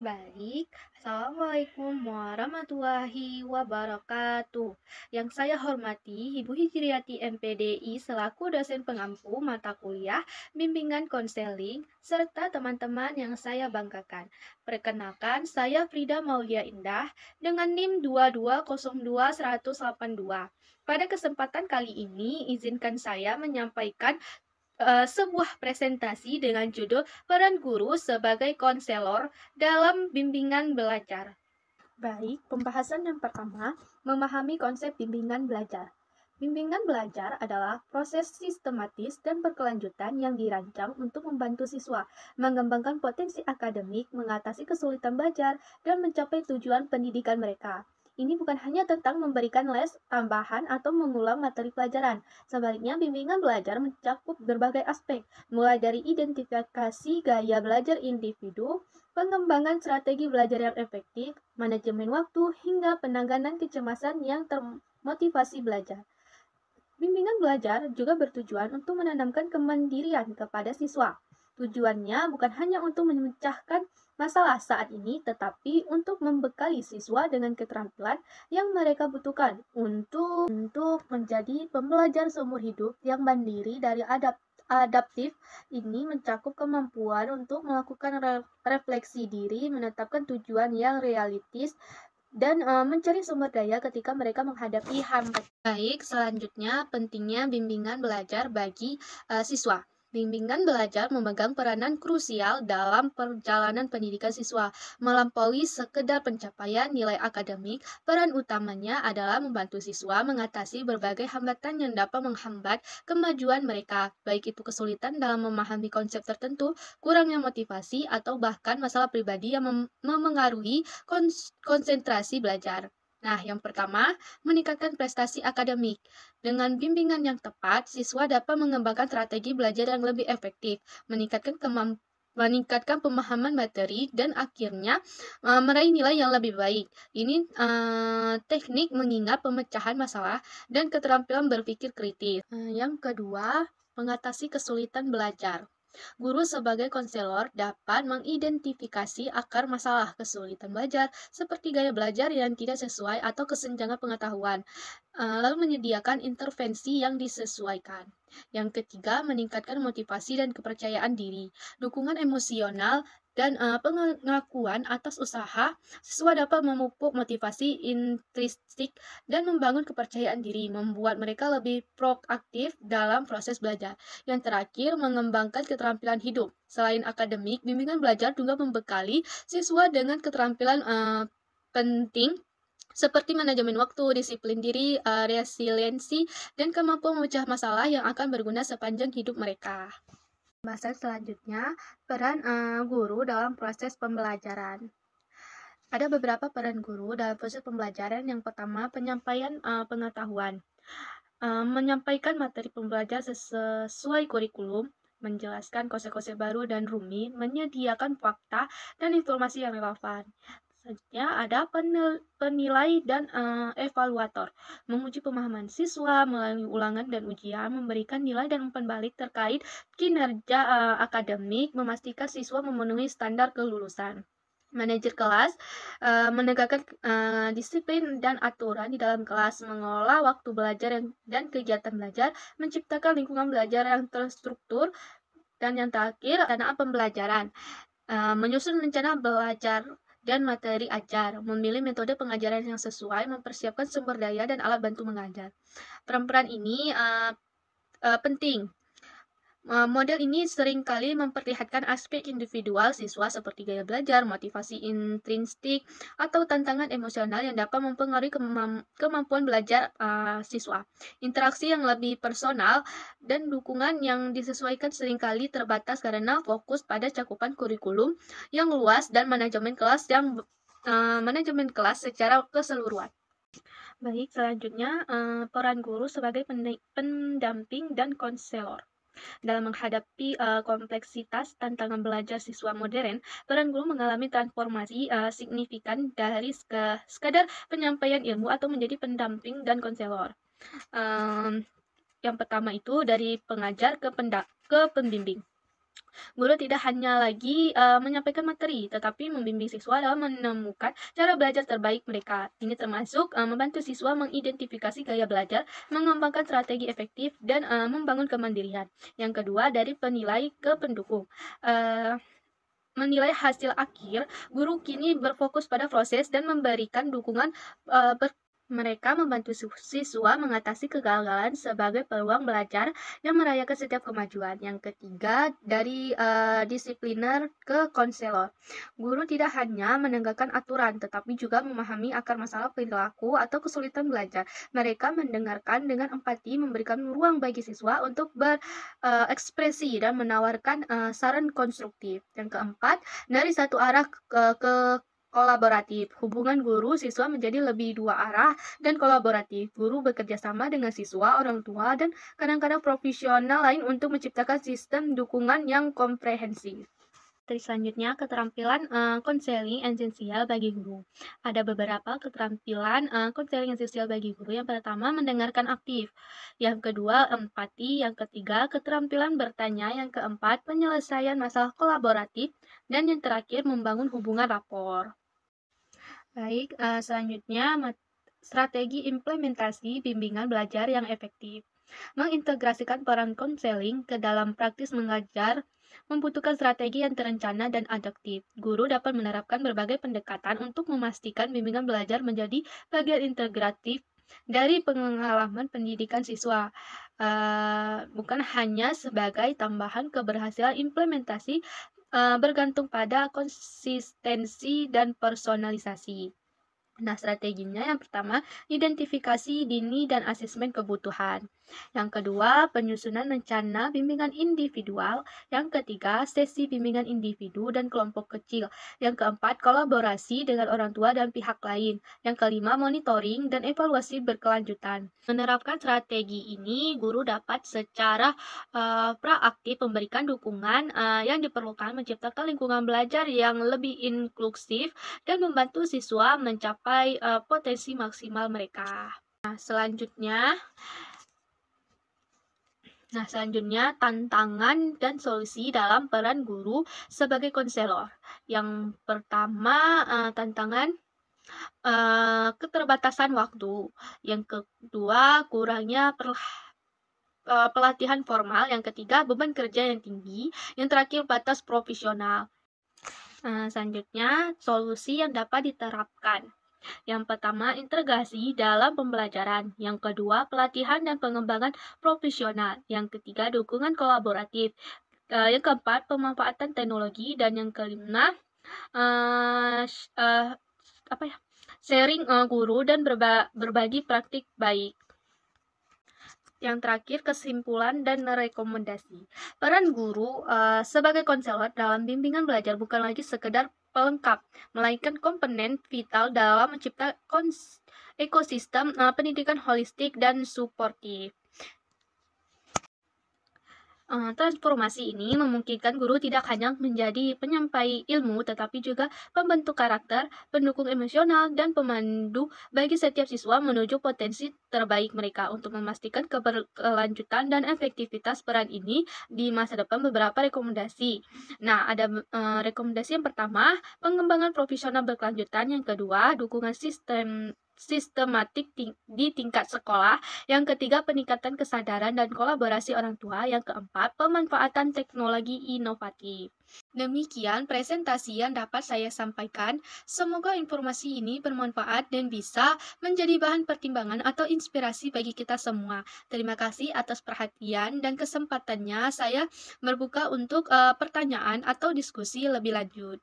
Baik, Assalamualaikum warahmatullahi wabarakatuh. Yang saya hormati Ibu Hijriati MPDI selaku dosen pengampu mata kuliah, bimbingan konseling, serta teman-teman yang saya banggakan. Perkenalkan, saya Frida Maulia Indah dengan NIM 2202182. Pada kesempatan kali ini, izinkan saya menyampaikan sebuah presentasi dengan judul Peran Guru sebagai Konselor dalam Bimbingan Belajar. Baik, pembahasan yang pertama, memahami konsep bimbingan belajar. Bimbingan belajar adalah proses sistematis dan berkelanjutan yang dirancang untuk membantu siswa mengembangkan potensi akademik, mengatasi kesulitan belajar, dan mencapai tujuan pendidikan mereka. Ini bukan hanya tentang memberikan les tambahan atau mengulang materi pelajaran. Sebaliknya, bimbingan belajar mencakup berbagai aspek, mulai dari identifikasi gaya belajar individu, pengembangan strategi belajar yang efektif, manajemen waktu, hingga penanganan kecemasan yang termotivasi belajar. Bimbingan belajar juga bertujuan untuk menanamkan kemandirian kepada siswa. Tujuannya bukan hanya untuk memecahkan masalah saat ini, tetapi untuk membekali siswa dengan keterampilan yang mereka butuhkan untuk menjadi pembelajar seumur hidup yang mandiri dari adaptif. Ini mencakup kemampuan untuk melakukan refleksi diri, menetapkan tujuan yang realistis, dan mencari sumber daya ketika mereka menghadapi hambatan. Baik, selanjutnya pentingnya bimbingan belajar bagi siswa. Bimbingan belajar memegang peranan krusial dalam perjalanan pendidikan siswa. Melampaui sekedar pencapaian nilai akademik, peran utamanya adalah membantu siswa mengatasi berbagai hambatan yang dapat menghambat kemajuan mereka, baik itu kesulitan dalam memahami konsep tertentu, kurangnya motivasi, atau bahkan masalah pribadi yang memengaruhi konsentrasi belajar. Nah, yang pertama, meningkatkan prestasi akademik. Dengan bimbingan yang tepat, siswa dapat mengembangkan strategi belajar yang lebih efektif, meningkatkan pemahaman materi, dan akhirnya meraih nilai yang lebih baik. Ini teknik mengingat pemecahan masalah dan keterampilan berpikir kritis. Yang kedua, mengatasi kesulitan belajar. Guru sebagai konselor dapat mengidentifikasi akar masalah kesulitan belajar, seperti gaya belajar yang tidak sesuai atau kesenjangan pengetahuan, lalu menyediakan intervensi yang disesuaikan. Yang ketiga, meningkatkan motivasi dan kepercayaan diri. Dukungan emosional dan pengakuan atas usaha siswa dapat memupuk motivasi intrinsik dan membangun kepercayaan diri, membuat mereka lebih proaktif dalam proses belajar. Yang terakhir, mengembangkan keterampilan hidup. Selain akademik, bimbingan belajar juga membekali siswa dengan keterampilan penting seperti manajemen waktu, disiplin diri, resiliensi, dan kemampuan memecah masalah yang akan berguna sepanjang hidup mereka. Pembahasan selanjutnya, peran guru dalam proses pembelajaran. Ada beberapa peran guru dalam proses pembelajaran. Yang pertama, penyampaian pengetahuan. Menyampaikan materi pembelajaran sesuai kurikulum, menjelaskan konsep-konsep baru dan rumit, menyediakan fakta dan informasi yang relevan. Selanjutnya ada penilai dan evaluator, menguji pemahaman siswa melalui ulangan dan ujian, memberikan nilai dan umpan balik terkait kinerja akademik, memastikan siswa memenuhi standar kelulusan. Manajer kelas menegakkan disiplin dan aturan di dalam kelas, mengelola waktu belajar dan kegiatan belajar, menciptakan lingkungan belajar yang terstruktur, dan yang terakhir, perencanaan pembelajaran, menyusun rencana belajar dan materi ajar, memilih metode pengajaran yang sesuai, mempersiapkan sumber daya dan alat bantu mengajar. Peran-peran ini penting. Model ini seringkali memperlihatkan aspek individual siswa seperti gaya belajar, motivasi intrinsik, atau tantangan emosional yang dapat mempengaruhi kemampuan belajar siswa. Interaksi yang lebih personal dan dukungan yang disesuaikan seringkali terbatas karena fokus pada cakupan kurikulum yang luas dan manajemen kelas secara keseluruhan. Baik, selanjutnya peran guru sebagai pendamping dan konselor. Dalam menghadapi kompleksitas tantangan belajar siswa modern, peran guru mengalami transformasi signifikan dari sekadar penyampaian ilmu atau menjadi pendamping dan konselor. Yang pertama itu dari pengajar ke pembimbing. Guru tidak hanya lagi menyampaikan materi, tetapi membimbing siswa dalam menemukan cara belajar terbaik mereka. Ini termasuk membantu siswa mengidentifikasi gaya belajar, mengembangkan strategi efektif, dan membangun kemandirian. Yang kedua, dari penilai ke pendukung. Eh, Menilai hasil akhir, guru kini berfokus pada proses dan memberikan dukungan mereka membantu siswa mengatasi kegagalan sebagai peluang belajar yang merayakan setiap kemajuan. Yang ketiga, dari disipliner ke konselor. Guru tidak hanya menegakkan aturan, tetapi juga memahami akar masalah perilaku atau kesulitan belajar. Mereka mendengarkan dengan empati, memberikan ruang bagi siswa untuk berekspresi dan menawarkan saran konstruktif. Yang keempat, dari satu arah ke kolaboratif. Hubungan guru siswa menjadi lebih dua arah dan kolaboratif. Guru bekerja sama dengan siswa, orang tua, dan kadang-kadang profesional lain untuk menciptakan sistem dukungan yang komprehensif. Terus selanjutnya, keterampilan konseling esensial bagi guru. Ada beberapa keterampilan konseling esensial bagi guru. Yang pertama, mendengarkan aktif. Yang kedua, empati. Yang ketiga, keterampilan bertanya. Yang keempat, penyelesaian masalah kolaboratif. Dan yang terakhir, membangun hubungan rapor. Baik, selanjutnya strategi implementasi bimbingan belajar yang efektif. Mengintegrasikan peran konseling ke dalam praktis mengajar membutuhkan strategi yang terencana dan adaptif. Guru dapat menerapkan berbagai pendekatan untuk memastikan bimbingan belajar menjadi bagian integratif dari pengalaman pendidikan siswa, bukan hanya sebagai tambahan keberhasilan implementasi, bergantung pada konsistensi dan personalisasi. Nah, strateginya yang pertama, identifikasi dini dan asesmen kebutuhan. Yang kedua, penyusunan rencana bimbingan individual. Yang ketiga, sesi bimbingan individu dan kelompok kecil. Yang keempat, kolaborasi dengan orang tua dan pihak lain. Yang kelima, monitoring dan evaluasi berkelanjutan. Menerapkan strategi ini, guru dapat secara proaktif memberikan dukungan yang diperlukan menciptakan lingkungan belajar yang lebih inklusif dan membantu siswa mencapai potensi maksimal mereka. Nah, selanjutnya tantangan dan solusi dalam peran guru sebagai konselor. Yang pertama, tantangan keterbatasan waktu. Yang kedua, kurangnya pelatihan formal. Yang ketiga, beban kerja yang tinggi. Yang terakhir, batas profesional. Selanjutnya, solusi yang dapat diterapkan. Yang pertama, integrasi dalam pembelajaran. Yang kedua, pelatihan dan pengembangan profesional. Yang ketiga, dukungan kolaboratif. Yang keempat, pemanfaatan teknologi. Dan yang kelima, sharing guru dan berbagi praktik baik. Yang terakhir, kesimpulan dan rekomendasi. Peran guru sebagai konselor dalam bimbingan belajar bukan lagi sekedar pelengkap, melainkan komponen vital dalam menciptakan ekosistem pendidikan holistik dan suportif. Transformasi ini memungkinkan guru tidak hanya menjadi penyampai ilmu, tetapi juga pembentuk karakter, pendukung emosional, dan pemandu bagi setiap siswa menuju potensi terbaik mereka. Untuk memastikan keberlanjutan dan efektivitas peran ini di masa depan, beberapa rekomendasi. Nah, ada rekomendasi yang pertama, pengembangan profesional berkelanjutan. Yang kedua, dukungan sistematik di tingkat sekolah. Yang ketiga, peningkatan kesadaran dan kolaborasi orang tua. Yang keempat, pemanfaatan teknologi inovatif. Demikian presentasi yang dapat saya sampaikan. Semoga informasi ini bermanfaat dan bisa menjadi bahan pertimbangan atau inspirasi bagi kita semua. Terima kasih atas perhatian dan kesempatannya. Saya berbuka untuk pertanyaan atau diskusi lebih lanjut.